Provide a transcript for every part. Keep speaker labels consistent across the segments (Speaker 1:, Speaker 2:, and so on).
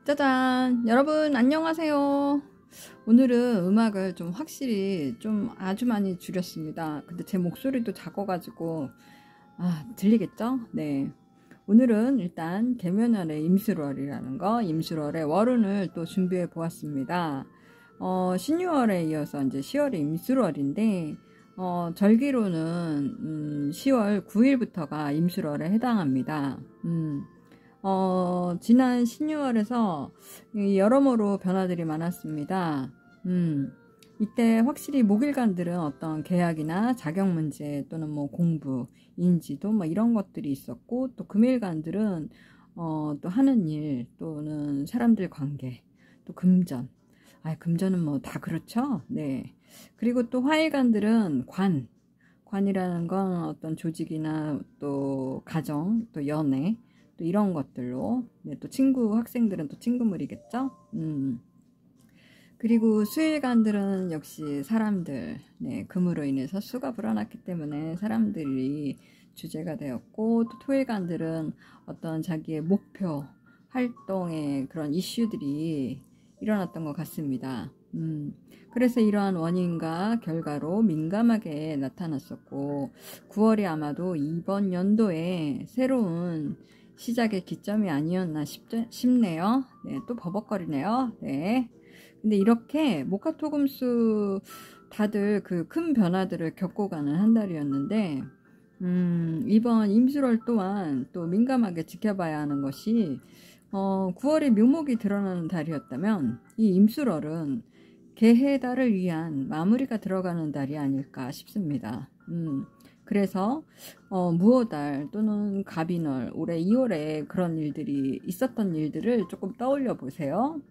Speaker 1: 짜잔! 여러분 안녕하세요. 오늘은 음악을 좀 확실히 좀 아주 많이 줄였습니다. 근데 제 목소리도 작아가지고 들리겠죠? 네. 오늘은 일단 계면월의 임술월이라는 거, 임술월의 월운을 또 준비해 보았습니다. 신유월에 이어서 이제 10월의 임술월인데 절기로는 10월 9일부터가 임술월에 해당합니다. 지난 신유월에서 여러모로 변화들이 많았습니다. 이때 확실히 목일간들은 어떤 계약이나 자격 문제 또는 뭐 공부, 인지도 뭐 이런 것들이 있었고, 또 금일간들은 또 하는 일 또는 사람들 관계, 또 금전. 금전은 뭐 다 그렇죠. 네. 그리고 또 화일간들은 관이라는 건 어떤 조직이나 또 가정, 또 연애, 또 이런 것들로, 네, 또 친구, 학생들은 또 친구물이겠죠. 그리고 수일간들은 역시 사람들, 네, 금으로 인해서 수가 불어났기 때문에 사람들이 주제가 되었고, 또 토일간들은 어떤 자기의 목표, 활동의 그런 이슈들이 일어났던 것 같습니다. 그래서 이러한 원인과 결과로 민감하게 나타났었고, 9월이 아마도 이번 연도에 새로운 시작의 기점이 아니었나 싶네요. 네, 또 버벅거리네요. 네. 근데 이렇게 목화토금수 다들 그 큰 변화들을 겪어가는 한 달이었는데, 이번 임술월 또한 또 민감하게 지켜봐야 하는 것이, 9월에 묘목이 드러나는 달이었다면, 이 임술월은 개해달을 위한 마무리가 들어가는 달이 아닐까 싶습니다. 그래서 무오달 또는 갑인월, 올해 2월에 그런 일들이 있었던 일들을 조금 떠올려 보세요.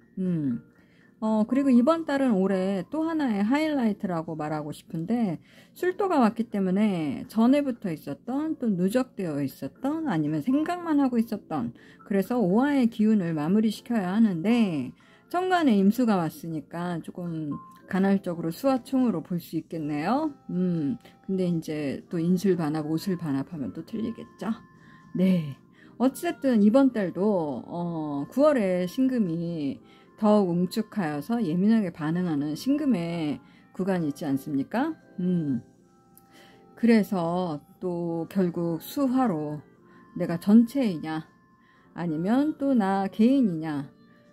Speaker 1: 그리고 이번 달은 올해 또 하나의 하이라이트라고 말하고 싶은데, 술도가 왔기 때문에 전에부터 있었던, 또 누적되어 있었던, 아니면 생각만 하고 있었던, 그래서 오화의 기운을 마무리 시켜야 하는데, 정관에 임수가 왔으니까 조금 간헐적으로 수화총으로 볼 수 있겠네요. 근데 이제 또 인술반합, 오술반합하면 또 틀리겠죠? 네. 어쨌든 이번 달도 9월에 신금이 더욱 응축하여서 예민하게 반응하는 신금의 구간이 있지 않습니까? 그래서 또 결국 수화로 내가 전체이냐 아니면 또 나 개인이냐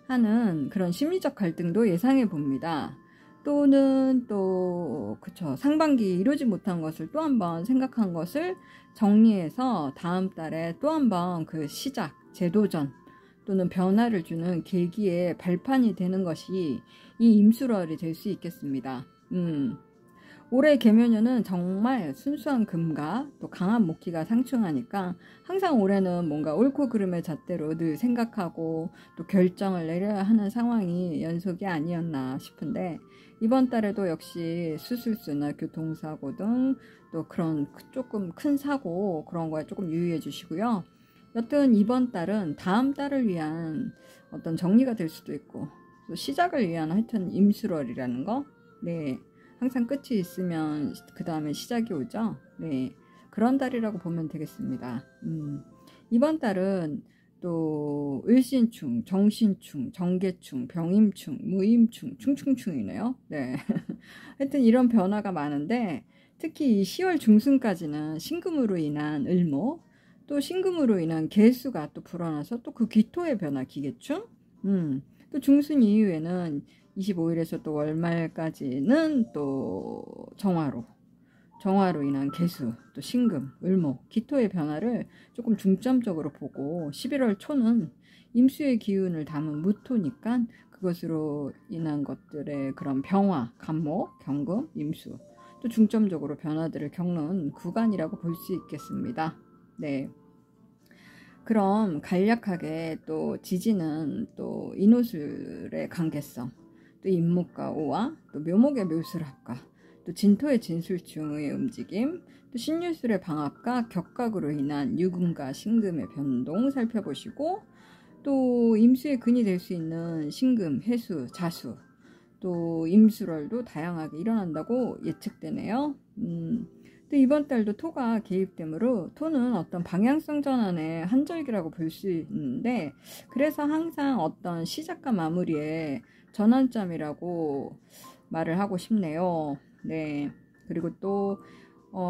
Speaker 1: 하는 그런 심리적 갈등도 예상해 봅니다. 또는 또 상반기 이루지 못한 것을 또 한번 생각한 것을 정리해서 다음 달에 또 한번 그 시작, 재도전 또는 변화를 주는 계기의 발판이 되는 것이 이 임술월이 될 수 있겠습니다. 올해 계면연은 정말 순수한 금과 또 강한 목기가 상충하니까 항상 올해는 뭔가 옳고 그름의 잣대로 늘 생각하고 또 결정을 내려야 하는 상황이 연속이 아니었나 싶은데, 이번 달에도 역시 수술수나 교통사고 등 또 그런 조금 큰 사고 그런 거에 조금 유의해 주시고요. 여튼 이번 달은 다음 달을 위한 어떤 정리가 될 수도 있고, 또 시작을 위한 하여튼 임술월이라는 거, 네, 항상 끝이 있으면 그 다음에 시작이 오죠. 네, 그런 달이라고 보면 되겠습니다. 이번 달은 또 을신충, 정신충, 정계충, 병임충, 무임충, 충충충이네요. 네, 하여튼 이런 변화가 많은데, 특히 이 10월 중순까지는 신금으로 인한 을목, 또 신금으로 인한 개수가 또 불어나서 또 그 기토의 변화, 기계충, 또 중순 이후에는 25일에서 또 월말까지는 또 정화로 인한 개수, 또 신금, 을목, 기토의 변화를 조금 중점적으로 보고, 11월 초는 임수의 기운을 담은 무토니까 그것으로 인한 것들의 그런 병화, 간목, 경금, 임수, 또 중점적으로 변화들을 겪는 구간이라고 볼 수 있겠습니다. 네. 그럼 간략하게 또 지지는 또 인호술의 관계성, 또 임목과 오화, 또 묘목의 묘술합과, 또 진토의 진술충의 움직임, 또 신유술의 방합과 격각으로 인한 유금과 신금의 변동 살펴보시고, 또 임수의 근이 될 수 있는 신금, 해수, 자수, 또 임술월도 다양하게 일어난다고 예측되네요. 또 이번 달도 토가 개입되므로 토는 어떤 방향성 전환의 한절기라고 볼 수 있는데, 그래서 항상 어떤 시작과 마무리의 전환점이라고 말을 하고 싶네요. 네. 그리고 또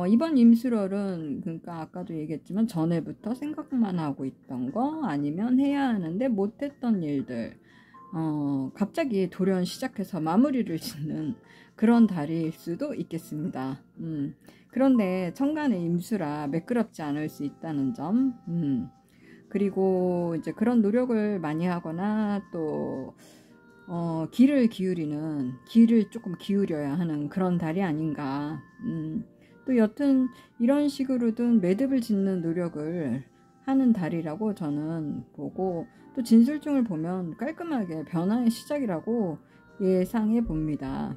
Speaker 1: 이번 임수월은 그러니까 아까도 얘기했지만 전에부터 생각만 하고 있던 거 아니면 해야 하는데 못했던 일들, 갑자기 돌연 시작해서 마무리를 짓는 그런 달일 수도 있겠습니다. 그런데 천간의 임수라 매끄럽지 않을 수 있다는 점, 그리고 이제 그런 노력을 많이 하거나 또 길을 조금 기울여야 하는 그런 달이 아닌가. 또 여튼 이런 식으로든 매듭을 짓는 노력을 하는 달이라고 저는 보고, 또 진술중을 보면 깔끔하게 변화의 시작이라고 예상해 봅니다.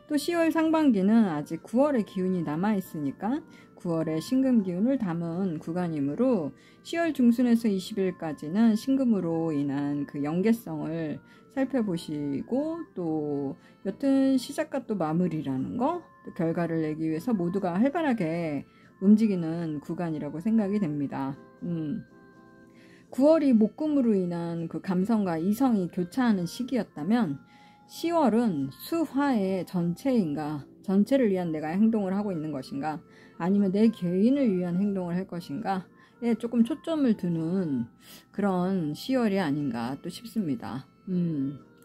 Speaker 1: 또 10월 상반기는 아직 9월의 기운이 남아있으니까 9월의 신금 기운을 담은 구간이므로 10월 중순에서 20일까지는 신금으로 인한 그 연계성을 살펴보시고, 또 여튼 시작과 또 마무리라는 거, 또 결과를 내기 위해서 모두가 활발하게 움직이는 구간이라고 생각이 됩니다. 9월이 목금으로 인한 그 감성과 이성이 교차하는 시기였다면 10월은 수화의 전체를 위한 내가 행동을 하고 있는 것인가, 아니면 내 개인을 위한 행동을 할 것인가에 조금 초점을 두는 그런 10월이 아닌가 또 싶습니다.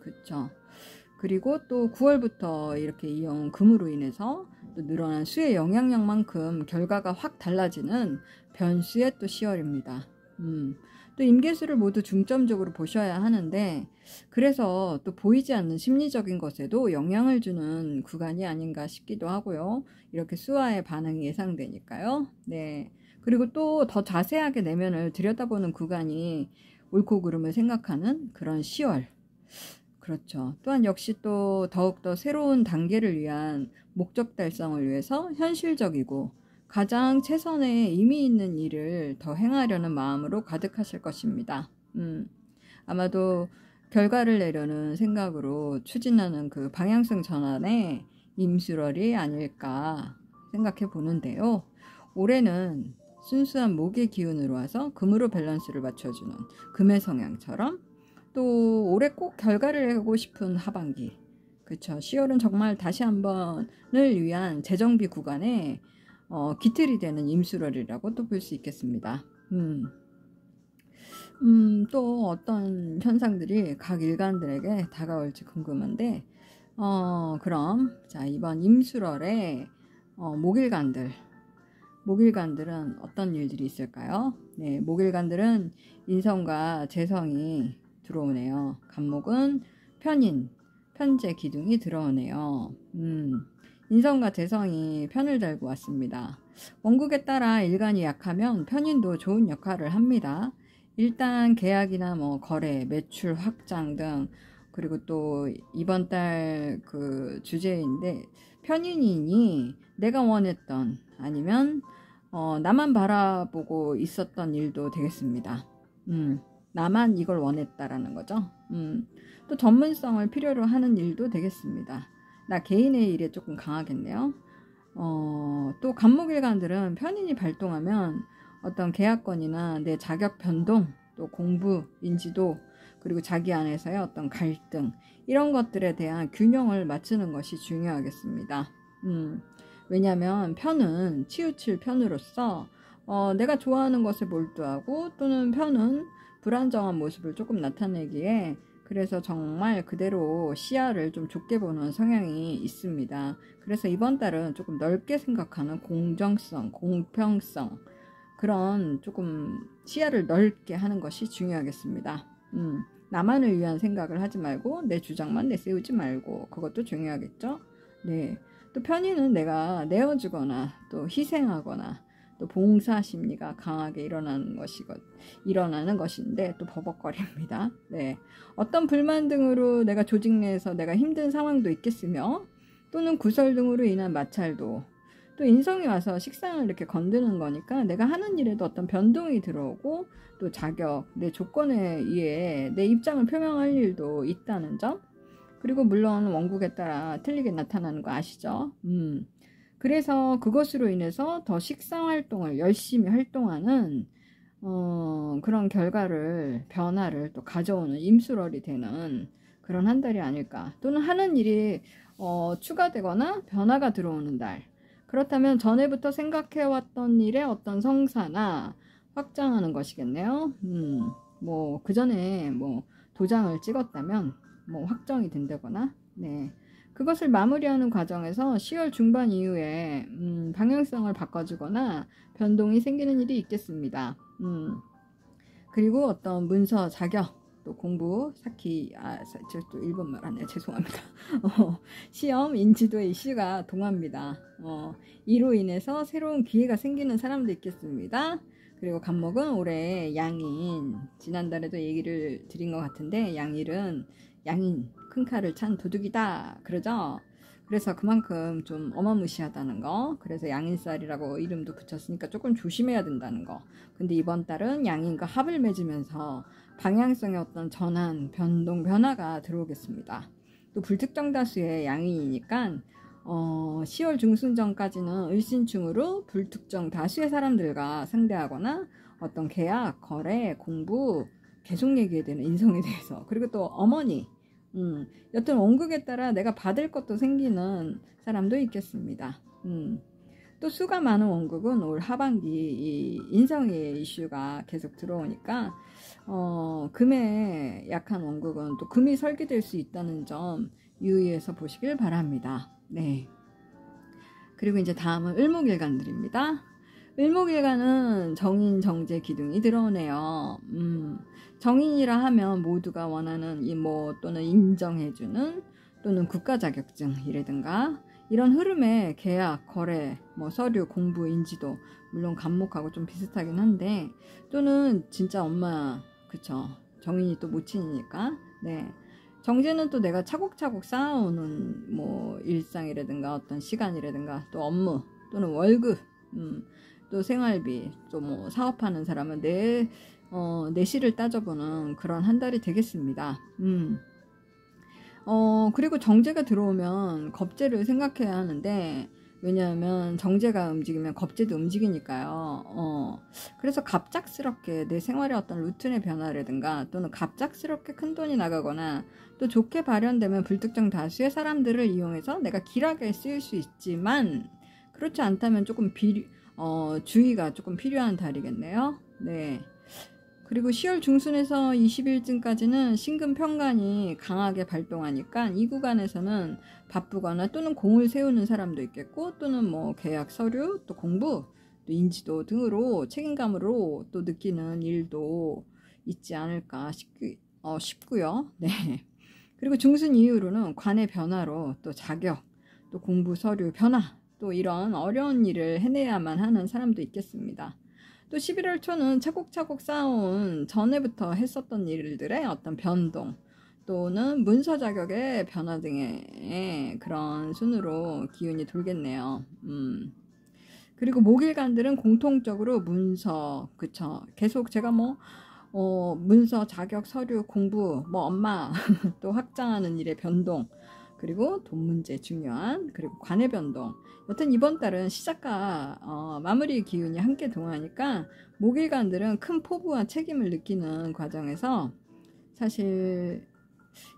Speaker 1: 그쵸. 그리고 또 9월부터 이렇게 이어온 금으로 인해서 또 늘어난 수의 영향력만큼 결과가 확 달라지는 변수의 또 10월입니다. 또 임계수를 모두 중점적으로 보셔야 하는데, 그래서 또 보이지 않는 심리적인 것에도 영향을 주는 구간이 아닌가 싶기도 하고요. 이렇게 수화의 반응이 예상되니까요. 네. 그리고 또 더 자세하게 내면을 들여다보는 구간이 옳고 그름을 생각하는 그런 10월. 그렇죠. 또한 역시 또 더욱더 새로운 단계를 위한 목적 달성을 위해서 현실적이고 가장 최선에 이미 있는 일을 더 행하려는 마음으로 가득하실 것입니다. 아마도 결과를 내려는 생각으로 추진하는 그 방향성 전환의 임수월이 아닐까 생각해 보는데요. 올해는 순수한 목의 기운으로 와서 금으로 밸런스를 맞춰주는 금의 성향처럼, 또 올해 꼭 결과를 내고 싶은 하반기, 그쵸. 10월은 정말 다시 한번을 위한 재정비 구간에 기틀이 되는 임수월이라고 또 볼 수 있겠습니다. 또 어떤 현상들이 각 일간들에게 다가올지 궁금한데, 그럼 자, 이번 임수월에 목일간들은 어떤 일들이 있을까요? 네, 목일간들은 인성과 재성이 들어오네요. 간목은 편재 기둥이 들어오네요. 인성과 재성이 편을 달고 왔습니다. 원국에 따라 일간이 약하면 편인도 좋은 역할을 합니다. 일단 계약이나 거래, 매출 확장 등, 그리고 또 이번 달 그 주제인데, 편인이니 내가 원했던, 아니면 나만 바라보고 있었던 일도 되겠습니다. 나만 이걸 원했다라는 거죠. 또 전문성을 필요로 하는 일도 되겠습니다. 나 개인의 일에 조금 강하겠네요. 또 간목일간들은 편인이 발동하면 어떤 계약건이나 내 자격 변동, 또 공부, 인지도, 그리고 자기 안에서의 어떤 갈등, 이런 것들에 대한 균형을 맞추는 것이 중요하겠습니다. 왜냐하면 편은 치우칠 편으로서 내가 좋아하는 것에 몰두하고, 또는 편은 불안정한 모습을 조금 나타내기에, 그래서 정말 그대로 시야를 좀 좁게 보는 성향이 있습니다. 그래서 이번 달은 조금 넓게 생각하는 공정성, 공평성, 그런 조금 시야를 넓게 하는 것이 중요하겠습니다. 나만을 위한 생각을 하지 말고 내 주장만 내세우지 말고, 그것도 중요하겠죠. 네. 또 편의는 내가 내어주거나 또 희생하거나 또 봉사 심리가 강하게 일어나는 것인데 또 버벅거립니다. 네. 어떤 불만 등으로 내가 조직 내에서 내가 힘든 상황도 있겠으며, 또는 구설 등으로 인한 마찰도, 또 인성이 와서 식상을 이렇게 건드는 거니까 내가 하는 일에도 어떤 변동이 들어오고, 또 자격, 내 조건에 의해 내 입장을 표명할 일도 있다는 점. 그리고 물론 원국에 따라 틀리게 나타나는 거 아시죠? 그래서 그것으로 인해서 더 식상활동을 열심히 활동하는 그런 결과를, 변화를 또 가져오는 임수월이 되는 그런 한 달이 아닐까. 또는 하는 일이 추가되거나 변화가 들어오는 달. 그렇다면 전에부터 생각해왔던 일의 어떤 성사나 확장하는 것이겠네요. 뭐 그전에 뭐 도장을 찍었다면 뭐 확정이 된다거나, 네, 그것을 마무리하는 과정에서 10월 중반 이후에 방향성을 바꿔주거나 변동이 생기는 일이 있겠습니다. 그리고 어떤 문서 자격, 또 공부, 사키, 제가 또 일본말 하네요. 죄송합니다. 시험, 인지도의 이슈가 동합니다. 이로 인해서 새로운 기회가 생기는 사람도 있겠습니다. 그리고 간목은 올해 양인, 지난달에도 얘기를 드린 것 같은데, 양일은 양인, 큰 칼을 찬 도둑이다 그러죠. 그래서 그만큼 좀 어마무시하다는 거. 그래서 양인살이라고 이름도 붙였으니까 조금 조심해야 된다는 거. 근데 이번 달은 양인과 합을 맺으면서 방향성의 어떤 전환, 변동, 변화가 들어오겠습니다. 또 불특정 다수의 양인이니까 10월 중순 전까지는 을신충으로 불특정 다수의 사람들과 상대하거나 어떤 계약, 거래, 공부 계속 얘기해야 되는 인성에 대해서, 그리고 또 어머니, 여튼 원극에 따라 내가 받을 것도 생기는 사람도 있겠습니다. 또 수가 많은 원극은 올 하반기 이 인성의 이슈가 계속 들어오니까 금에 약한 원극은 또 금이 설계될 수 있다는 점 유의해서 보시길 바랍니다. 네. 그리고 이제 다음은 을목일간들입니다. 을목일간은 정인, 정제, 기둥이 들어오네요. 정인이라 하면 모두가 원하는 이모 또는 인정해주는 또는 국가 자격증이라든가 이런 흐름의 계약, 거래, 뭐 서류, 공부, 인지도, 물론 간목하고 좀 비슷하긴 한데, 또는 진짜 엄마, 그쵸, 정인이 또 모친이니까, 네, 정제는 또 내가 차곡차곡 쌓아오는 뭐 일상이라든가 어떤 시간이라든가 또 업무 또는 월급, 또 생활비, 또 뭐 사업하는 사람은 내실을 따져보는 그런 한 달이 되겠습니다. 그리고 정제가 들어오면 겁재를 생각해야 하는데, 왜냐하면 정제가 움직이면 겁재도 움직이니까요. 그래서 갑작스럽게 내 생활의 어떤 루틴의 변화라든가 또는 갑작스럽게 큰돈이 나가거나 또 좋게 발현되면 불특정 다수의 사람들을 이용해서 내가 길하게 쓰일 수 있지만, 그렇지 않다면 조금 주의가 조금 필요한 달이겠네요. 네. 그리고 10월 중순에서 20일쯤까지는 신금 편관이 강하게 발동하니까 이 구간에서는 바쁘거나 또는 공을 세우는 사람도 있겠고, 또는 뭐 계약, 서류, 또 공부, 또 인지도 등으로 책임감으로 또 느끼는 일도 있지 않을까 싶고요. 네. 그리고 중순 이후로는 관의 변화로 또 자격, 또 공부, 서류, 변화, 또 이런 어려운 일을 해내야만 하는 사람도 있겠습니다. 또 11월 초는 차곡차곡 쌓아온 전에부터 했었던 일들의 어떤 변동, 또는 문서 자격의 변화 등의 그런 순으로 기운이 돌겠네요. 그리고 목일간들은 공통적으로 문서, 그쵸, 계속 제가 문서, 자격, 서류, 공부, 뭐 엄마 또 확장하는 일의 변동, 그리고 돈 문제 중요한, 그리고 관의 변동. 여튼 이번 달은 시작과 마무리 기운이 함께 동하니까 목일간들은 큰 포부와 책임을 느끼는 과정에서, 사실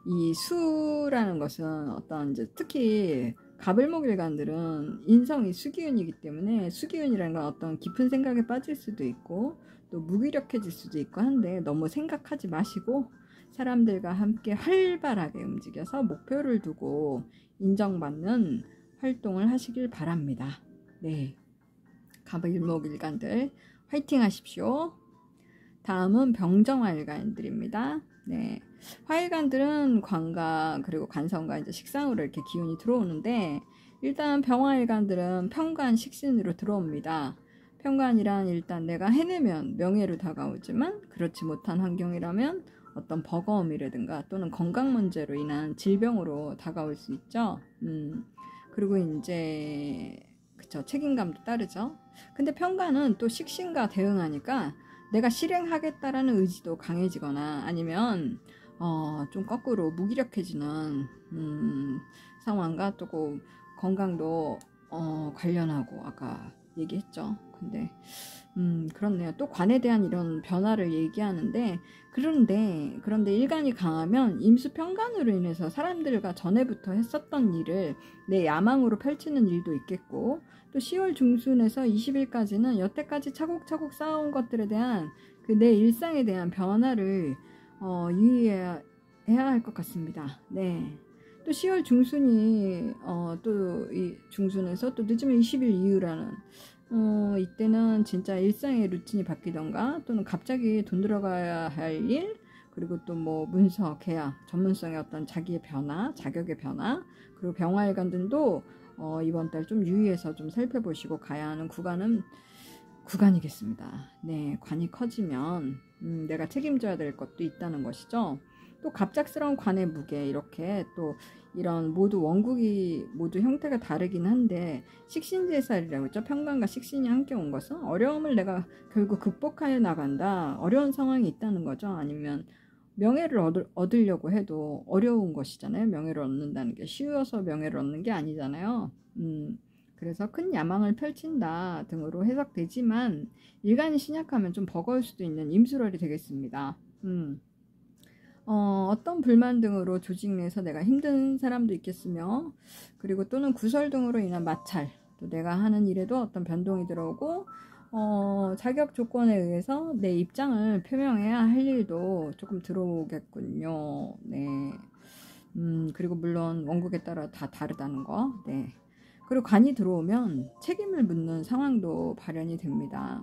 Speaker 1: 이 수라는 것은 어떤 이제 특히 갑을목일간들은 인성이 수기운이기 때문에, 수기운이라는 건 어떤 깊은 생각에 빠질 수도 있고 또 무기력해질 수도 있고 한데, 너무 생각하지 마시고 사람들과 함께 활발하게 움직여서 목표를 두고 인정받는 활동을 하시길 바랍니다. 네, 갑을목일간들 화이팅 하십시오. 다음은 병정화일간들입니다. 네, 화일간들은 관과 그리고 관성과 이제 식상으로 이렇게 기운이 들어오는데, 일단 병화일간들은 편관 식신으로 들어옵니다. 편관이란 일단 내가 해내면 명예로 다가오지만, 그렇지 못한 환경이라면 어떤 버거움이라든가 또는 건강 문제로 인한 질병으로 다가올 수 있죠. 그리고 이제 그쵸, 책임감도 따르죠. 근데 편관은 또 식신과 대응하니까 내가 실행하겠다라는 의지도 강해지거나, 아니면 좀 거꾸로 무기력해지는 상황과 또 건강도 관련하고 아까 얘기했죠. 근데 그렇네요. 또 관에 대한 이런 변화를 얘기하는데, 그런데 일간이 강하면 임수평간으로 인해서 사람들과 전에부터 했었던 일을 내 야망으로 펼치는 일도 있겠고, 또 10월 중순에서 20일까지는 여태까지 차곡차곡 쌓아온 것들에 대한 그 내 일상에 대한 변화를 유의해야 할 것 같습니다. 네. 또 10월 중순이 또 이 중순에서 또 늦으면 20일 이후라는 이때는 진짜 일상의 루틴이 바뀌던가, 또는 갑자기 돈 들어가야 할 일, 그리고 또 뭐 문서, 계약, 전문성의 어떤 자기의 변화, 자격의 변화, 그리고 병화일관들도 이번 달 좀 유의해서 좀 살펴보시고 가야 하는 구간이겠습니다. 네, 관이 커지면 내가 책임져야 될 것도 있다는 것이죠. 또 갑작스러운 관의 무게, 이렇게 또 이런 원국이 모두 형태가 다르긴 한데 식신제살이라고 했죠. 편관과 식신이 함께 온 것은 어려움을 내가 결국 극복하여 나간다, 어려운 상황이 있다는 거죠. 아니면 명예를 얻으려고 해도 어려운 것이잖아요. 명예를 얻는다는 게 쉬워서 명예를 얻는 게 아니잖아요. 그래서 큰 야망을 펼친다 등으로 해석되지만, 일간이 신약하면 좀 버거울 수도 있는 임수월이 되겠습니다. 어떤 불만 등으로 조직 내에서 내가 힘든 사람도 있겠으며, 그리고 또는 구설 등으로 인한 마찰, 또 내가 하는 일에도 어떤 변동이 들어오고, 자격 조건에 의해서 내 입장을 표명해야 할 일도 조금 들어오겠군요. 네. 그리고 물론 원국에 따라 다 다르다는 거. 네. 그리고 관이 들어오면 책임을 묻는 상황도 발현이 됩니다.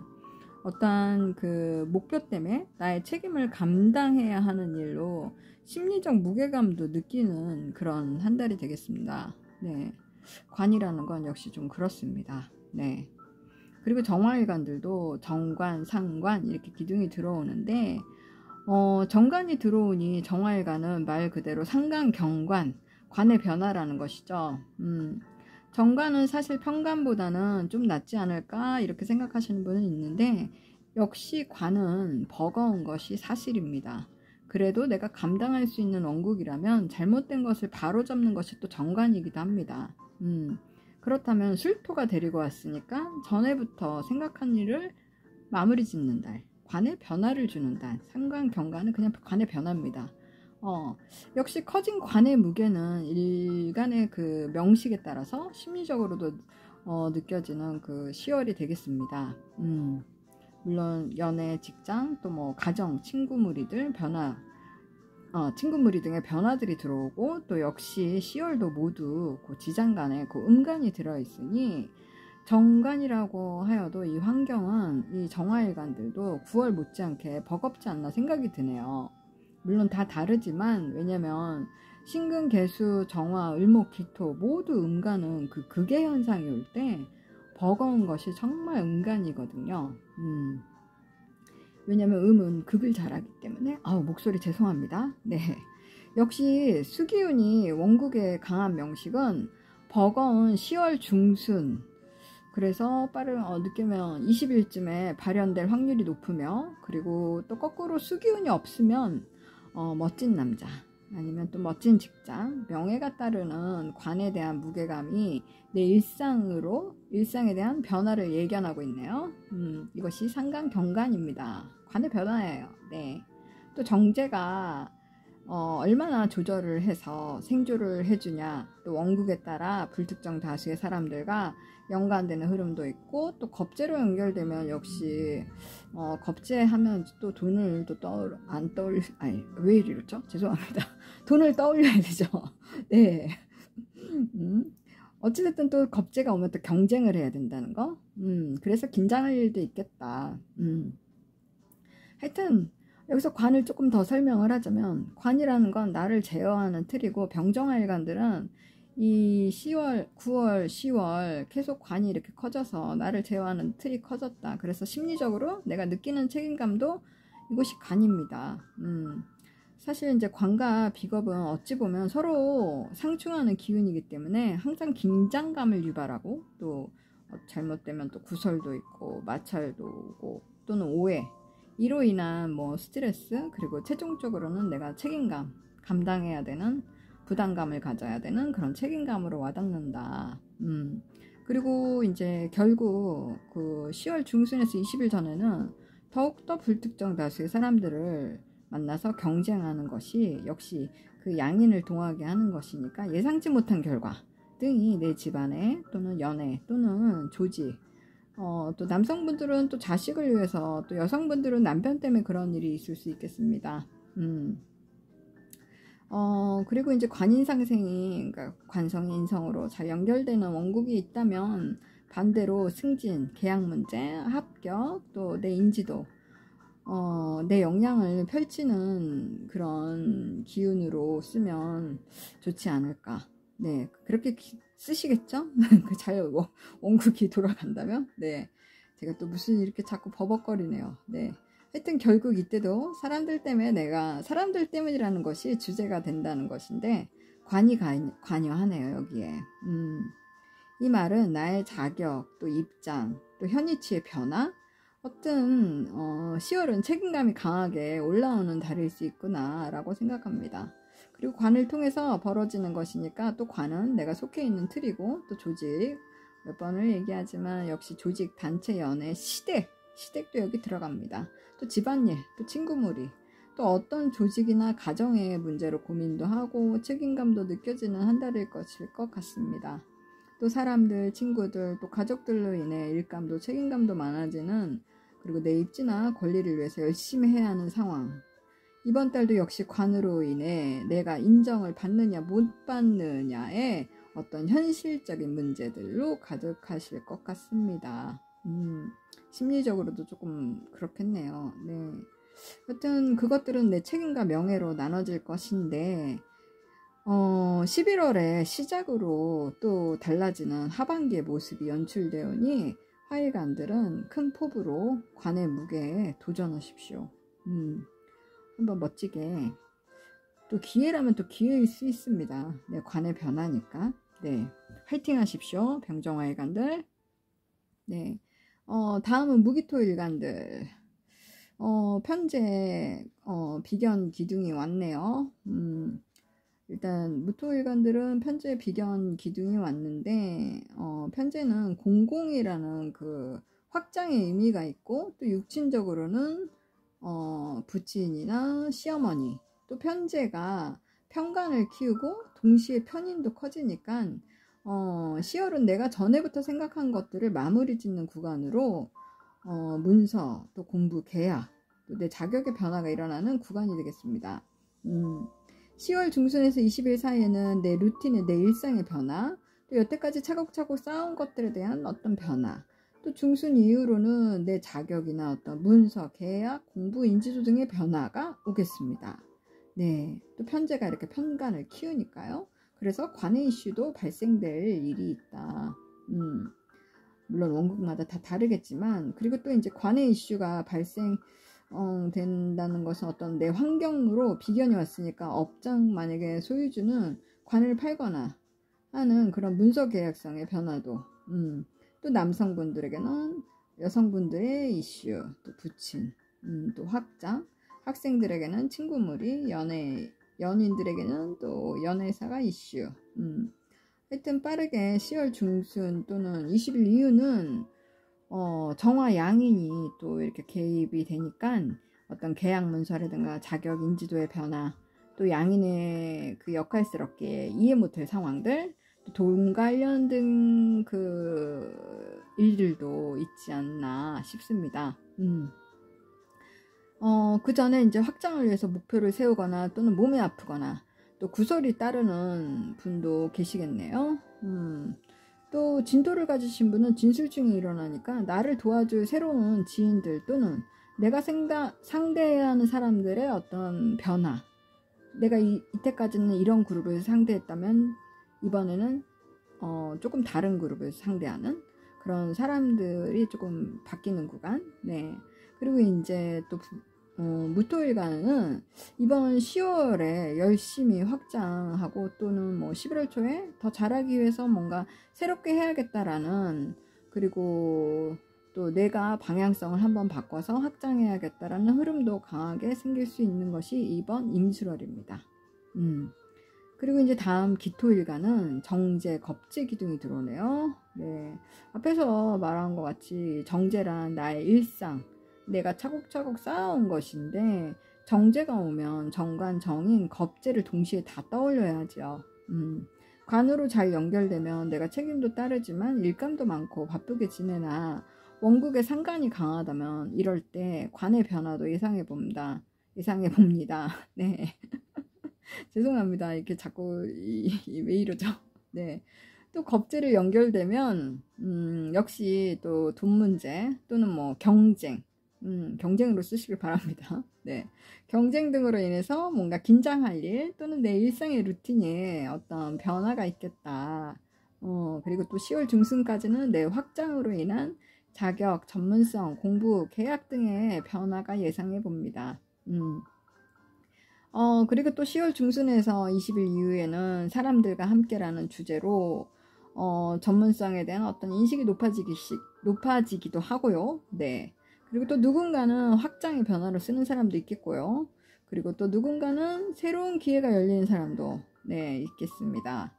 Speaker 1: 어떠한 그 목표 때문에 나의 책임을 감당해야 하는 일로 심리적 무게감도 느끼는 그런 한 달이 되겠습니다. 네. 관이라는 건 역시 좀 그렇습니다. 네. 그리고 정화일관들도 정관, 상관 이렇게 기둥이 들어오는데, 정관이 들어오니 정화일관은 말 그대로 상관, 경관, 관의 변화라는 것이죠. 정관은 사실 편관보다는 좀 낫지 않을까 이렇게 생각하시는 분은 있는데, 역시 관은 버거운 것이 사실입니다. 그래도 내가 감당할 수 있는 원국이라면 잘못된 것을 바로잡는 것이 또 정관이기도 합니다. 그렇다면 술토가 데리고 왔으니까 전에부터 생각한 일을 마무리 짓는 달, 관의 변화를 주는 달. 상관, 경관은 그냥 관의 변화입니다. 역시 커진 관의 무게는 일간의 그 명식에 따라서 심리적으로도 느껴지는 그 10월이 되겠습니다. 물론 연애, 직장, 또 뭐 가정, 친구 무리들 변화, 친구 무리 등의 변화들이 들어오고, 또 역시 10월도 모두 그 지장간에 그 음간이 들어있으니 정관이라고 하여도 이 환경은 이 정화일관들도 9월 못지않게 버겁지 않나 생각이 드네요. 물론 다 다르지만, 왜냐면 신금, 개수, 정화, 을목, 기토 모두 음간은 그 극의 현상이 올 때 버거운 것이 정말 음간이거든요. 왜냐면 음은 극을 잘하기 때문에. 목소리 죄송합니다. 네. 역시 수기운이 원국의 강한 명식은 버거운 10월 중순, 그래서 느끼면 20일쯤에 발현될 확률이 높으며, 그리고 또 거꾸로 수기운이 없으면 멋진 남자, 아니면 또 멋진 직장, 명예가 따르는 관에 대한 무게감이 내 일상에 대한 변화를 예견하고 있네요. 이것이 상관, 경관입니다. 관의 변화예요. 네. 또 정제가 얼마나 조절을 해서 생조를 해주냐, 또 원국에 따라 불특정 다수의 사람들과 연관되는 흐름도 있고, 또 겁재로 연결되면 역시 겁재하면 또 돈을 또 왜 이러죠? 죄송합니다. 돈을 떠올려야 되죠. 네. 어찌됐든 또 겁재가 오면 또 경쟁을 해야 된다는 거. 그래서 긴장할 일도 있겠다. 하여튼 여기서 관을 조금 더 설명을 하자면, 관이라는 건 나를 제어하는 틀이고, 병정화일관들은 이 10월, 9월, 10월 계속 관이 이렇게 커져서 나를 제어하는 틀이 커졌다. 그래서 심리적으로 내가 느끼는 책임감도 이것이 관입니다. 사실 이제 관과 비겁은 어찌 보면 서로 상충하는 기운이기 때문에 항상 긴장감을 유발하고, 또 잘못되면 또 구설도 있고 마찰도 오고, 또는 오해, 이로 인한 뭐 스트레스, 그리고 최종적으로는 내가 책임감, 감당해야 되는 부담감을 가져야 되는 그런 책임감으로 와닿는다. 그리고 이제 결국 그 10월 중순에서 20일 전에는 더욱더 불특정 다수의 사람들을 만나서 경쟁하는 것이 역시 그 양인을 동하게 하는 것이니까 예상치 못한 결과 등이 내 집안에 또는 연애 또는 조직, 또 남성분들은 또 자식을 위해서, 또 여성분들은 남편 때문에 그런 일이 있을 수 있겠습니다. 그리고 이제 관인상생이, 그러니까 관성이 인성으로 잘 연결되는 원국이 있다면 반대로 승진, 계약 문제, 합격, 또 내 인지도, 내 역량을 펼치는 그런 기운으로 쓰면 좋지 않을까. 네, 그렇게 쓰시겠죠? 잘 원국이 돌아간다면? 네, 제가 또 무슨 이렇게 자꾸 버벅거리네요. 네, 하여튼 결국 이때도 사람들 때문이라는 것이 주제가 된다는 것인데 관이 관여하네요, 여기에. 이 말은 나의 자격, 또 입장, 또 현위치의 변화, 어떤 10월은 책임감이 강하게 올라오는 달일 수 있구나 라고 생각합니다. 그리고 관을 통해서 벌어지는 것이니까, 또 관은 내가 속해 있는 틀이고, 또 조직, 몇 번을 얘기하지만 역시 조직, 단체, 연애, 시댁도 여기 들어갑니다. 또 집안일, 또 친구무리, 또 어떤 조직이나 가정의 문제로 고민도 하고 책임감도 느껴지는 한 달일 것일 것 같습니다. 또 사람들, 친구들, 또 가족들로 인해 일감도 책임감도 많아지는, 그리고 내 입지나 권리를 위해서 열심히 해야 하는 상황. 이번 달도 역시 관으로 인해 내가 인정을 받느냐 못 받느냐의 어떤 현실적인 문제들로 가득하실 것 같습니다. 심리적으로도 조금 그렇겠네요. 네. 하여튼 그것들은 내 책임과 명예로 나눠질 것인데 11월에 시작으로 또 달라지는 하반기의 모습이 연출되오니 화일관들은 큰 포부로 관의 무게에 도전하십시오. 한번 멋지게, 또 기회라면 또 기회일 수 있습니다. 네, 관의 변화니까. 네, 화이팅 하십시오, 병정화일관들. 네, 다음은 무기토일관들. 편제 비견 기둥이 왔네요. 일단 무토일관들은 편제 비견 기둥이 왔는데 편제는 공공이라는 그 확장의 의미가 있고, 또 육친적으로는 부친이나 시어머니, 또 편제가 편간을 키우고 동시에 편인도 커지니까 10월은 내가 전에부터 생각한 것들을 마무리 짓는 구간으로 문서, 또 공부, 계약, 또 내 자격의 변화가 일어나는 구간이 되겠습니다. 10월 중순에서 20일 사이에는 내 루틴의, 내 일상의 변화, 또 여태까지 차곡차곡 쌓아온 것들에 대한 어떤 변화, 또 중순 이후로는 내 자격이나 어떤 문서, 계약, 공부, 인지도 등의 변화가 오겠습니다. 네, 또 편제가 이렇게 편간을 키우니까요. 그래서 관의 이슈도 발생될 일이 있다. 물론 원국마다 다 다르겠지만, 그리고 또 이제 관의 이슈가 된다는 것은 어떤 내 환경으로 비견이 왔으니까, 업장 만약에 소유주는 관을 팔거나 하는 그런 문서 계약성의 변화도, 또 남성분들에게는 여성분들의 이슈, 또 부친, 또 확장, 학생들에게는 친구무리, 연인들에게는 또 연애사가 이슈. 하여튼 빠르게 10월 중순 또는 20일 이후는 정화 양인이 또 이렇게 개입이 되니까 어떤 계약 문서라든가 자격 인지도의 변화, 또 양인의 그 역할스럽게 이해 못할 상황들, 또 돈 관련 등 그 일들도 있지 않나 싶습니다. 그 전에 이제 확장을 위해서 목표를 세우거나, 또는 몸이 아프거나, 또 구설이 따르는 분도 계시겠네요. 또 진토를 가지신 분은 진술중이 일어나니까 나를 도와줄 새로운 지인들, 또는 내가 상대해야 하는 사람들의 어떤 변화, 내가 이때까지는 이런 그룹을 상대했다면 이번에는 조금 다른 그룹을 상대하는 그런 사람들이 조금 바뀌는 구간. 네. 그리고 이제 또 무토일간은 이번 10월에 열심히 확장하고, 또는 뭐 11월 초에 더 잘하기 위해서 뭔가 새롭게 해야겠다라는, 그리고 또 내가 방향성을 한번 바꿔서 확장해야겠다라는 흐름도 강하게 생길 수 있는 것이 이번 임술월입니다. 그리고 이제 다음 기토일간은 정제, 겁제 기둥이 들어오네요. 네. 앞에서 말한 것 같이 정제란 나의 일상, 내가 차곡차곡 쌓아온 것인데 정제가 오면 정관, 정인, 겁제를 동시에 다 떠올려야죠. 관으로 잘 연결되면 내가 책임도 따르지만 일감도 많고 바쁘게 지내나 원국의 상관이 강하다면 이럴 때 관의 변화도 예상해 봅니다. 네. 죄송합니다. 이렇게 자꾸 왜 이러죠? 네. 또 겁제를 연결되면 역시 또 돈 문제 또는 뭐 경쟁, 경쟁으로 쓰시길 바랍니다. 네. 경쟁 등으로 인해서 뭔가 긴장할 일 또는 내 일상의 루틴에 어떤 변화가 있겠다. 그리고 또 10월 중순까지는 내 확장으로 인한 자격, 전문성, 공부, 계약 등의 변화가 예상해 봅니다. 그리고 또 10월 중순에서 20일 이후에는 사람들과 함께라는 주제로 전문성에 대한 어떤 인식이 높아지기도 하고요. 네. 그리고 또 누군가는 확장의 변화로 쓰는 사람도 있겠고요. 그리고 또 누군가는 새로운 기회가 열리는 사람도 네, 있겠습니다.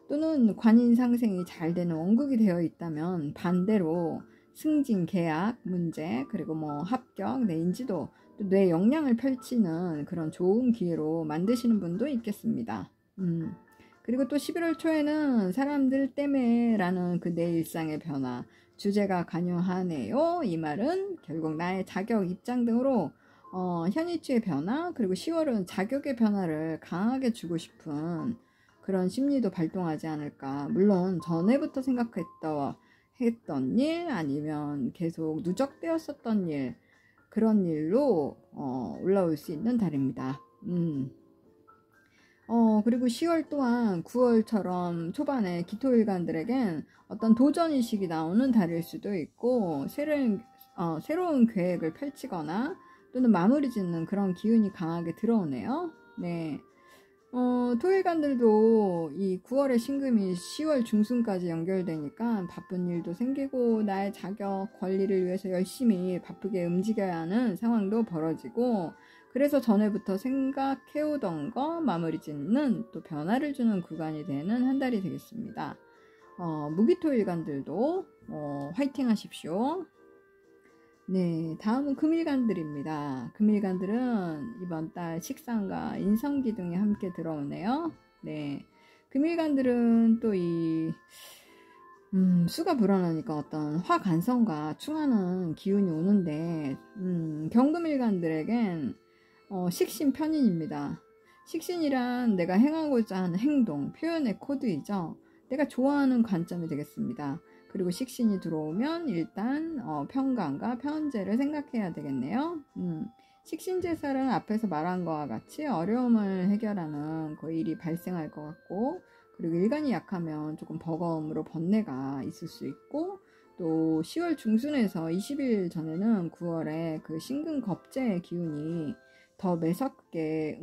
Speaker 1: 또는 관인 상생이 잘 되는 원국이 되어 있다면 반대로 승진, 계약, 문제, 그리고 뭐 합격, 내 인지도, 또 내 역량을 펼치는 그런 좋은 기회로 만드시는 분도 있겠습니다. 그리고 또 11월 초에는 사람들 때문에라는 그 내 일상의 변화, 주제가 관여하네요. 이 말은 결국 나의 자격, 입장 등으로 현위치의 변화, 그리고 10월은 자격의 변화를 강하게 주고 싶은 그런 심리도 발동하지 않을까. 물론 전에부터 했던 일 아니면 계속 누적되었었던 일, 그런 일로 올라올 수 있는 달입니다. 그리고 10월 또한 9월처럼 초반에 기토일간들에겐 어떤 도전의식이 나오는 달일 수도 있고 새로운 계획을 펼치거나 또는 마무리 짓는 그런 기운이 강하게 들어오네요. 네. 토일간들도 이 9월의 신금이 10월 중순까지 연결되니까 바쁜 일도 생기고 나의 자격, 권리를 위해서 열심히 바쁘게 움직여야 하는 상황도 벌어지고 그래서 전에부터 생각해오던 거 마무리 짓는 또 변화를 주는 구간이 되는 한 달이 되겠습니다. 무기토일간들도 화이팅 하십시오. 네, 다음은 금일간들입니다. 금일간들은 이번 달 식상과 인성기 등이 함께 들어오네요. 네, 금일간들은 또 수가 불어나니까 어떤 화간성과 충하는 기운이 오는데 경금일간들에겐 식신 편인입니다. 식신이란 내가 행하고자 하는 행동, 표현의 코드이죠. 내가 좋아하는 관점이 되겠습니다. 그리고 식신이 들어오면 일단 편관과 편재를 생각해야 되겠네요. 식신제살은 앞에서 말한 것과 같이 어려움을 해결하는 그 일이 발생할 것 같고 그리고 일간이 약하면 조금 버거움으로 번뇌가 있을 수 있고 또 10월 중순에서 20일 전에는 9월에 그 신금겁제의 기운이 더 매섭게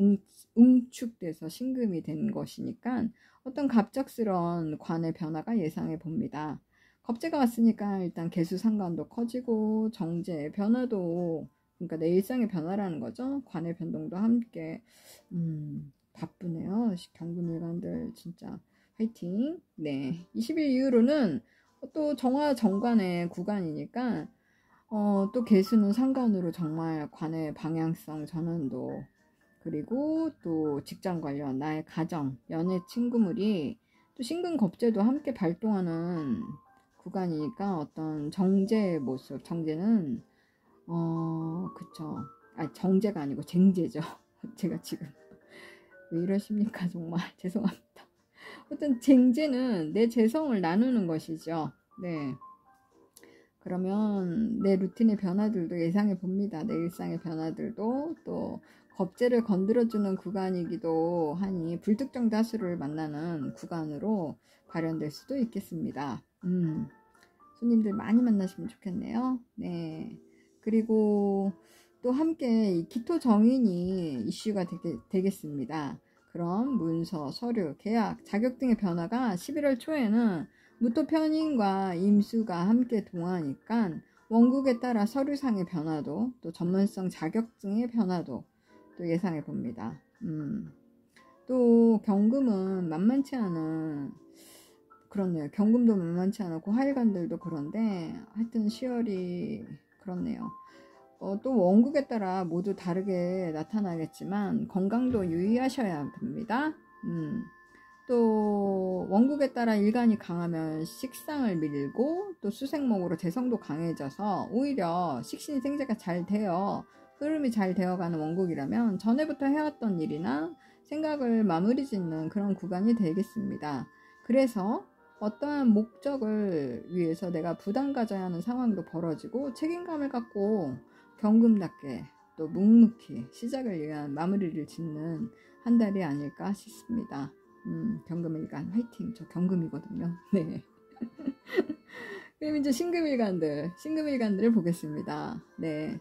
Speaker 1: 응축돼서 신금이 된 것이니까 어떤 갑작스러운 관의 변화가 예상해 봅니다. 겁재가 왔으니까 일단 개수상관도 커지고 정제의 변화도 그러니까 내 일상의 변화라는 거죠. 관의 변동도 함께 바쁘네요. 경금일간들 진짜 화이팅. 네, 20일 이후로는 또 정화 정관의 구간이니까 또 개수는 상관으로 정말 관의 방향성 전환도 그리고 또 직장 관련 나의 가정, 연애, 친구물이 또 신금겁제도 함께 발동하는 구간이니까 어떤 정제의 모습, 정제는 그쵸. 정제가 아니고 쟁제죠. 제가 지금 왜 이러십니까? 정말 죄송합니다. 어떤 쟁제는 내 재성을 나누는 것이죠. 네. 그러면 내 루틴의 변화들도 예상해 봅니다. 내 일상의 변화들도 또 겁제를 건드려주는 구간이기도 하니 불특정 다수를 만나는 구간으로 발현될 수도 있겠습니다. 손님들 많이 만나시면 좋겠네요. 네. 그리고 또 함께 이 기토 정인이 이슈가 되겠습니다. 그럼 문서, 서류, 계약, 자격 등의 변화가 11월 초에는 무토 편인과 임수가 함께 동하니까 원국에 따라 서류상의 변화도 또 전문성 자격증의 변화도 또 예상해 봅니다. 또 경금은 만만치 않은 그렇네요. 경금도 만만치 않았고 화일간들도 그런데 하여튼 10월이 그렇네요. 또 원국에 따라 모두 다르게 나타나겠지만 건강도 유의하셔야 됩니다. 또 원국에 따라 일간이 강하면 식상을 밀고 또 수생목으로 재성도 강해져서 오히려 식신이 생재가 잘 되어 흐름이 잘 되어가는 원국이라면 전에부터 해왔던 일이나 생각을 마무리 짓는 그런 구간이 되겠습니다. 그래서 어떠한 목적을 위해서 내가 부담 가져야 하는 상황도 벌어지고 책임감을 갖고 경금답게 또 묵묵히 시작을 위한 마무리를 짓는 한 달이 아닐까 싶습니다. 경금일간 화이팅. 저 경금이거든요. 네. 그럼 이제 신금일간들을 보겠습니다. 네.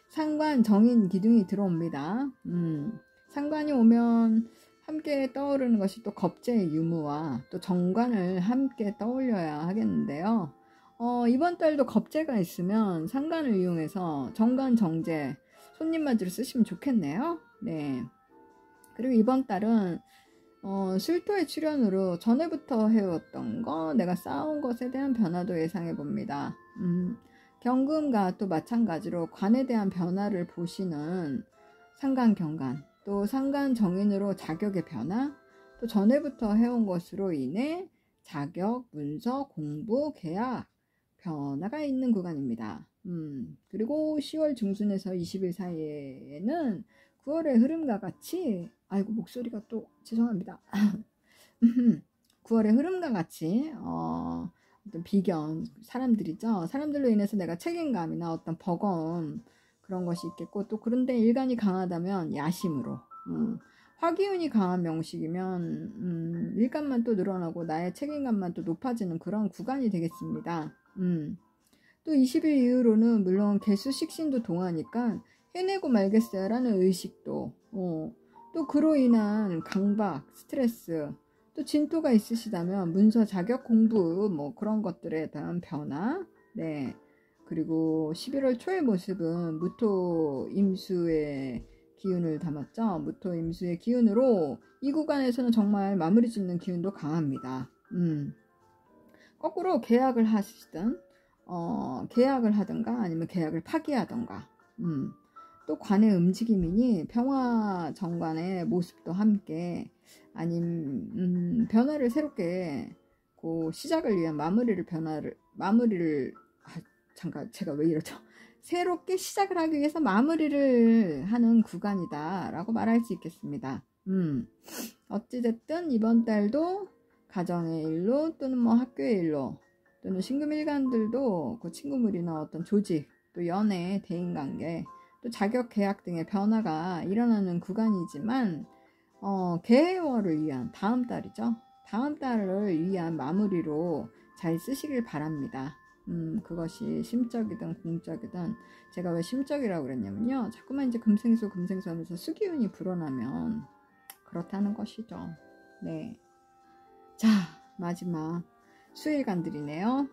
Speaker 1: 상관, 정인, 기둥이 들어옵니다. 상관이 오면 함께 떠오르는 것이 또 겁재의 유무와 또 정관을 함께 떠올려야 하겠는데요. 이번 달도 겁재가 있으면 상관을 이용해서 정관, 정재, 손님 맞이를 쓰시면 좋겠네요. 네. 그리고 이번 달은 술토의 출현으로 전에부터 해왔던 거, 내가 쌓아온 것에 대한 변화도 예상해 봅니다. 경금과 또 마찬가지로 관에 대한 변화를 보시는 상관, 경관, 또 상관 정인으로 자격의 변화, 또 전에부터 해온 것으로 인해 자격, 문서, 공부, 계약, 변화가 있는 구간입니다. 그리고 10월 중순에서 20일 사이에는 9월의 흐름과 같이, 아이고 목소리가 또 죄송합니다. 9월의 흐름과 같이 어떤 비견, 사람들이죠. 사람들로 인해서 내가 책임감이나 어떤 버거움 그런 것이 있겠고, 또 그런데 일간이 강하다면 야심으로, 화기운이 강한 명식이면 일간만 또 늘어나고 나의 책임감만 또 높아지는 그런 구간이 되겠습니다. 또 20일 이후로는 물론 개수 식신도 동하니까 해내고 말겠어요 라는 의식도, 또 그로 인한 강박, 스트레스, 또 진토가 있으시다면 문서 자격 공부 뭐 그런 것들에 대한 변화, 네. 그리고 11월 초의 모습은 무토 임수의 기운을 담았죠. 무토 임수의 기운으로 이 구간에서는 정말 마무리 짓는 기운도 강합니다. 거꾸로 계약을 하시든 계약을 하든가 아니면 계약을 파기하든가, 또 관의 움직임이니 평화 정관의 모습도 함께, 아님 변화를 새롭게 그 시작을 위한 마무리를 잠깐 제가 왜 이러죠? 새롭게 시작을 하기 위해서 마무리를 하는 구간이다 라고 말할 수 있겠습니다. 어찌됐든 이번 달도 가정의 일로 또는 뭐 학교의 일로 또는 신금일간들도 그 친구물이나 어떤 조직, 또 연애, 대인관계, 또 자격 계약 등의 변화가 일어나는 구간이지만 개월을 위한 다음 달이죠. 다음 달을 위한 마무리로 잘 쓰시길 바랍니다. 그것이 심적이든 공적이든, 제가 왜 심적이라고 그랬냐면요, 자꾸만 이제 금생수 하면서 수기운이 불어나면 그렇다는 것이죠. 네. 자, 마지막 수일간들이네요.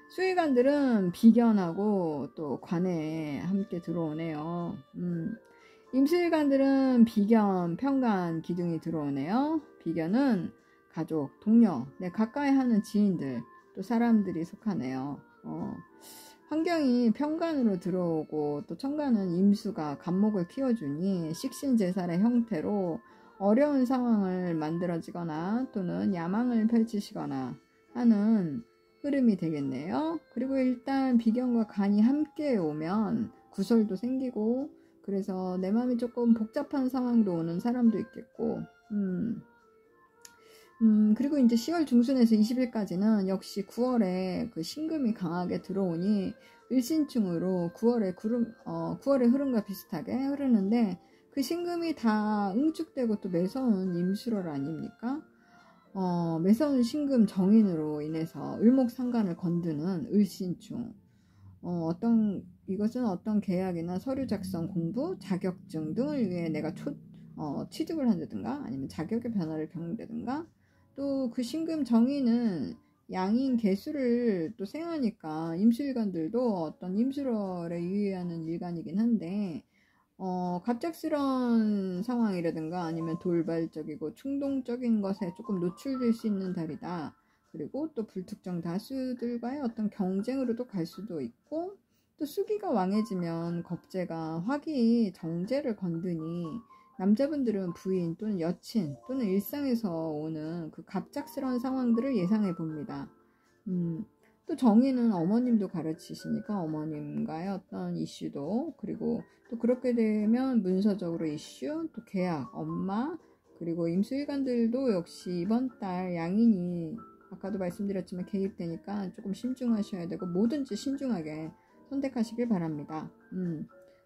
Speaker 1: 수일간들은 비견하고 또 관에 함께 들어오네요. 임수일간들은 비견, 편간, 기둥이 들어오네요. 비견은 가족, 동료, 내 가까이 하는 지인들, 또 사람들이 속하네요. 환경이 편간으로 들어오고, 또 천간은 임수가 간목을 키워주니 식신제살의 형태로 어려운 상황을 만들어지거나 또는 야망을 펼치시거나 하는 흐름이 되겠네요. 그리고 일단 비견과 간이 함께 오면 구설도 생기고, 그래서 내 마음이 조금 복잡한 상황도 오는 사람도 있겠고, 그리고 이제 10월 중순에서 20일까지는 역시 9월에 그 신금이 강하게 들어오니 일신충으로 9월의 흐름과 비슷하게 흐르는데, 그 신금이 다 응축되고 또 매서운 임수월 아닙니까? 매서운 신금 정인으로 인해서 을목상관을 건드는 을신충. 이것은 어떤 계약이나 서류 작성, 공부, 자격증 등을 위해 내가 취득을 한다든가 아니면 자격의 변화를 겪는다든가, 또 그 신금 정인은 양인 개수를 또 생하니까 임수일간들도 어떤 임수월에 유의하는 일간이긴 한데, 갑작스러운 상황이라든가 아니면 돌발적이고 충동적인 것에 조금 노출될 수 있는 달이다. 그리고 또 불특정 다수들과의 어떤 경쟁으로도 갈 수도 있고, 또 수기가 왕해지면 겁재가 화기 정제를 건드니 남자분들은 부인 또는 여친 또는 일상에서 오는 그 갑작스러운 상황들을 예상해 봅니다. 또 정의는 어머님도 가르치시니까 어머님과의 어떤 이슈도, 그리고 또 그렇게 되면 문서적으로 이슈, 또 계약, 엄마, 그리고 임수일관들도 역시 이번 달 양인이 아까도 말씀드렸지만 개입되니까 조금 신중하셔야 되고, 뭐든지 신중하게 선택하시길 바랍니다.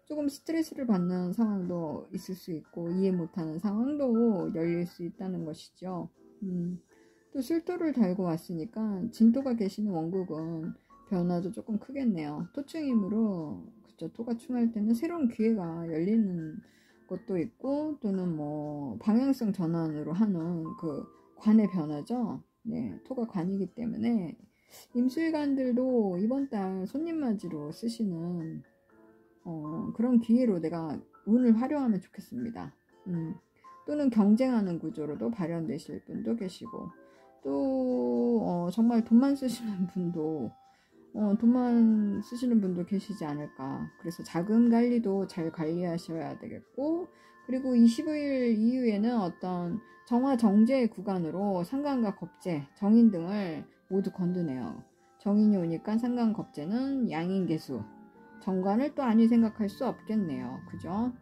Speaker 1: 조금 스트레스를 받는 상황도 있을 수 있고, 이해 못하는 상황도 열릴 수 있다는 것이죠. 또 술토를 달고 왔으니까 진토가 계시는 원국은 변화도 조금 크겠네요. 토충이므로, 그쵸, 토가 충할 때는 새로운 기회가 열리는 것도 있고, 또는 뭐 방향성 전환으로 하는 그 관의 변화죠. 네, 토가 관이기 때문에 임술관들도 이번 달 손님 맞이로 쓰시는 그런 기회로 내가 운을 활용하면 좋겠습니다. 또는 경쟁하는 구조로도 발현되실 분도 계시고, 또 정말 돈만 쓰시는 분도 계시지 않을까. 그래서 자금 관리도 잘 관리하셔야 되겠고, 그리고 25일 이후에는 어떤 정화 정제 구간으로 상관과 겁재, 정인 등을 모두 건드네요. 정인이 오니까 상관 겁재는 양인 개수, 정관을 또 아니 생각할 수 없겠네요. 그죠?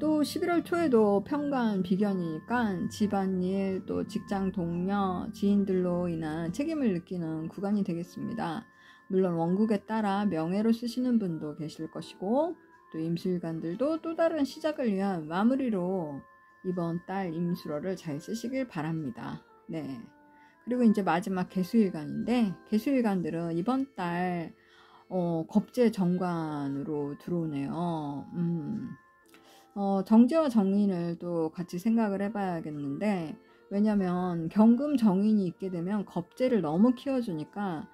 Speaker 1: 또 11월 초에도 평관 비견이니까 집안일, 또 직장 동료, 지인들로 인한 책임을 느끼는 구간이 되겠습니다. 물론 원국에 따라 명예로 쓰시는 분도 계실 것이고, 또 임술관들도 또 다른 시작을 위한 마무리로 이번 달 임술어를 잘 쓰시길 바랍니다. 네. 그리고 이제 마지막 개수일간인데, 개수일간들은 이번 달 겁재 정관으로 들어오네요. 정제와 정인을 또 같이 생각을 해봐야겠는데, 왜냐면 경금 정인이 있게 되면 겁재를 너무 키워주니까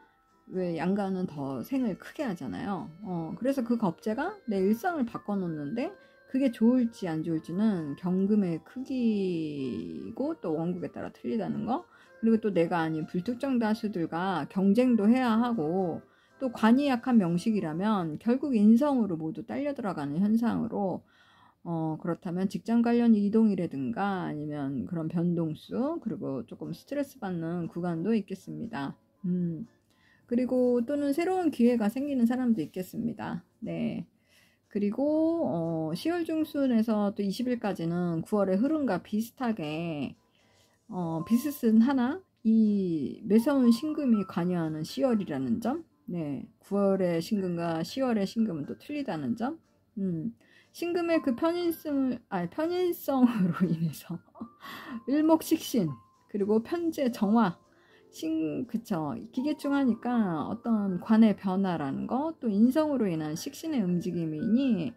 Speaker 1: 왜 양가는 더 생을 크게 하잖아요. 그래서 그 겁재가 내 일상을 바꿔놓는데 그게 좋을지 안 좋을지는 경금의 크기고 또 원국에 따라 틀리다는 거, 그리고 또 내가 아닌 불특정 다수들과 경쟁도 해야 하고, 또 관이 약한 명식이라면 결국 인성으로 모두 딸려 들어가는 현상으로, 그렇다면 직장 관련 이동이라든가 아니면 그런 변동수, 그리고 조금 스트레스 받는 구간도 있겠습니다. 그리고 또는 새로운 기회가 생기는 사람도 있겠습니다. 네. 그리고 10월 중순에서 또 20일까지는 9월의 흐름과 비슷하게 비스슨 하나, 이 매서운 신금이 관여하는 10월이라는 점, 네, 9월의 신금과 10월의 신금은 또 틀리다는 점, 신금의 그 편인성으로 인해서 일목식신, 그리고 편재 정화, 그쵸, 기계충하니까 어떤 관의 변화라는 거, 또 인성으로 인한 식신의 움직임이니,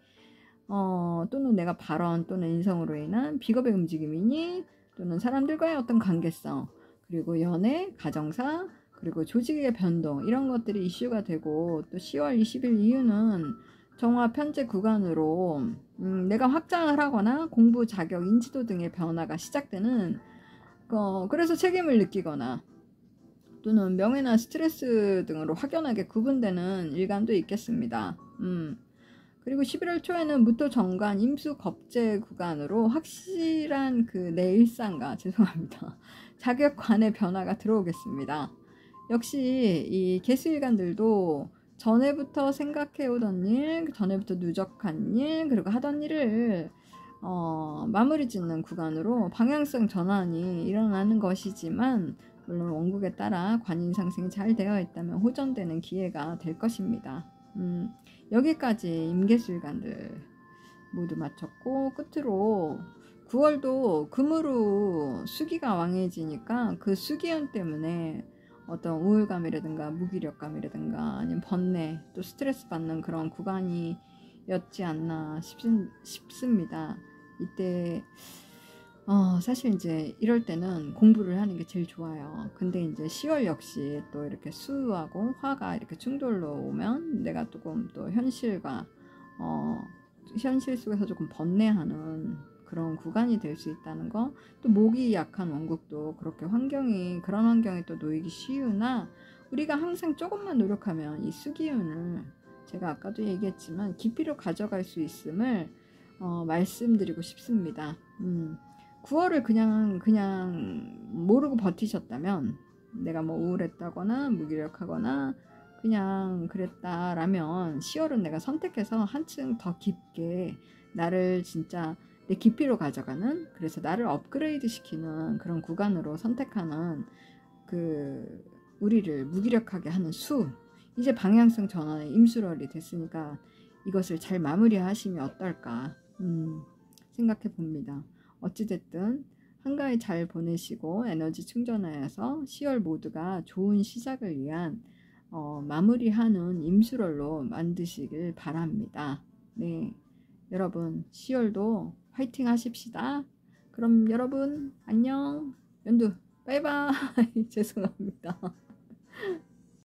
Speaker 1: 또는 내가 발언 또는 인성으로 인한 비겁의 움직임이니, 또는 사람들과의 어떤 관계성, 그리고 연애, 가정사, 그리고 조직의 변동, 이런 것들이 이슈가 되고, 또 10월 20일 이후는 정화 편재 구간으로 내가 확장을 하거나 공부, 자격, 인지도 등의 변화가 시작되는, 그래서 책임을 느끼거나 또는 명예나 스트레스 등으로 확연하게 구분되는 일간도 있겠습니다. 그리고 11월 초에는 무토 정관 임수 겁재 구간으로 확실한 그 내 일상과 자격관의 변화가 들어오겠습니다. 역시 이 개수일간들도 전에부터 생각해오던 일, 전에부터 누적한 일, 그리고 하던 일을 마무리 짓는 구간으로 방향성 전환이 일어나는 것이지만, 물론 원국에 따라 관인 상승이 잘 되어 있다면 호전되는 기회가 될 것입니다. 여기까지 임계수일간들 모두 마쳤고, 끝으로 9월도 금으로 수기가 왕해지니까 그 수기연 때문에 어떤 우울감이라든가 무기력감이라든가 아니면 번뇌, 또 스트레스 받는 그런 구간이었지 않나 싶습니다. 이때 사실 이제 이럴 때는 공부를 하는 게 제일 좋아요. 근데 이제 10월 역시 또 이렇게 수하고 화가 이렇게 충돌로 오면 내가 조금 또 현실과 현실 속에서 조금 번뇌하는 그런 구간이 될 수 있다는 거. 또 목이 약한 원국도 그렇게 그런 환경에 또 놓이기 쉬우나, 우리가 항상 조금만 노력하면 이 수기운을 제가 아까도 얘기했지만 깊이로 가져갈 수 있음을 말씀드리고 싶습니다. 9월을 그냥 모르고 버티셨다면, 내가 뭐 우울했다거나 무기력하거나 그냥 그랬다라면 10월은 내가 선택해서 한층 더 깊게 나를 진짜 내 깊이로 가져가는, 그래서 나를 업그레이드 시키는 그런 구간으로 선택하는, 우리를 무기력하게 하는 이제 방향성 전환의 임수월이 됐으니까 이것을 잘 마무리하시면 어떨까 생각해 봅니다. 어찌됐든 한가위 잘 보내시고 에너지 충전하여서 10월 모두가 좋은 시작을 위한 마무리하는 임수월로 만드시길 바랍니다. 네, 여러분 10월도 화이팅 하십시다. 그럼 여러분 안녕. 연두 바이바이. 죄송합니다.